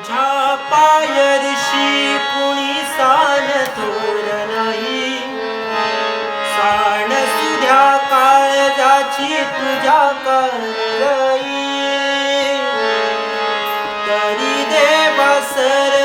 तुझ्या पायरशी कुणी सान थोर नाही, सान सुध्या काळजाची तुझ्या करई, तरी देवा सर